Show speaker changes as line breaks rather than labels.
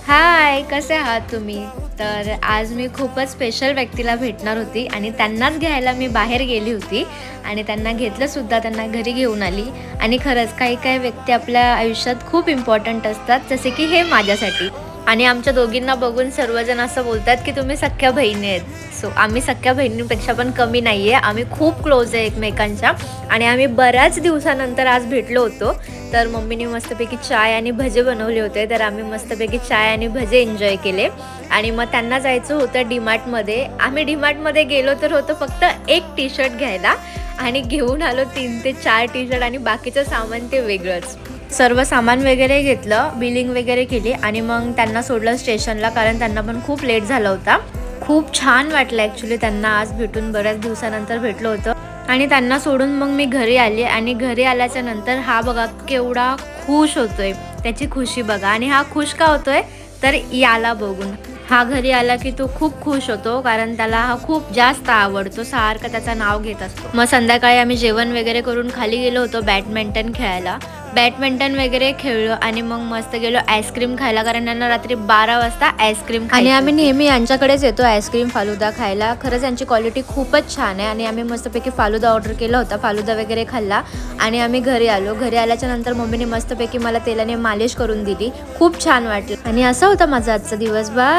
हाय, कसे आहात तुम्ही? तर आज मी खूपच स्पेशल व्यक्तीला भेटणार होती आणि त्यांनाच घ्यायला मी बाहेर गेली होती आणि त्यांना घेतलंसुद्धा, त्यांना घरी घेऊन आली. आणि खरंच काही-काही व्यक्ती आपल्या आयुष्यात खूप इम्पॉर्टंट असतात, जसे की हे माझ्यासाठी. आणि आमच्या दोघींना बघून सर्वजण असं बोलतात, की तुम्ही सख्ख्या बहिणी आहेत. सो आम्ही सख्ख्या बहिणींपेक्षा पण कमी नाही आहे. आम्ही खूप क्लोज आहे एकमेकांच्या आणि आम्ही बऱ्याच दिवसानंतर आज भेटलो होतो. तर मम्मीने मस्तपैकी चाय आणि भजे बनवले होते, तर आम्ही मस्तपैकी चाय आणि भजे एन्जॉय केले. आणि मग त्यांना जायचं होतं डीमार्टमध्ये. आम्ही डीमार्टमध्ये गेलो तर होतो फक्त एक टी शर्ट घ्यायला आणि घेऊन आलो 3 ते 4 टी शर्ट आणि बाकीचं सामान ते वेगळंच. सर्व सामान वगैरे घेतलं, बिलिंग वगैरे केली आणि मग त्यांना सोडलं स्टेशनला, कारण त्यांना पण खूप लेट झाला होता. खूप छान वाटलं ॲक्च्युली त्यांना आज भेटून, बऱ्याच दिवसानंतर भेटलो होतं. आणि त्यांना सोडून मग मी घरी आले आणि घरी आल्याच्या नंतर हा बघा केवढा खुश होतोय, त्याची खुशी बघा. आणि हा खुश का होतोय तर याला बघून. हा घरी आला की तो खूप खुश होतो, कारण त्याला हा खूप जास्त आवडतो, सारखं त्याचं नाव घेत असतो. मग संध्याकाळी आम्ही जेवण वगैरे करून खाली गेलो होतो बॅडमिंटन खेळायला. बॅडमिंटन वगैरे खेळलो आणि मग मस्त गेलो आईस्क्रीम खायला, कारण त्यांना रात्री 12 वाजता आईस्क्रीम आणि आम्ही नेहमी यांच्याकडेच येतो आईस्क्रीम फालुदा खायला. खरंच यांची क्वालिटी खूपच छान आहे आणि आम्ही मस्तपैकी फालुदा ऑर्डर केला होता, फालुदा वगैरे खाल्ला आणि आम्ही घरी आलो. घरी आल्याच्या नंतर मम्मीने मस्तपैकी मला तेलाने मालिश करून दिली. खूप छान वाटलं आणि असा होता माझा आजचा दिवस. बाय.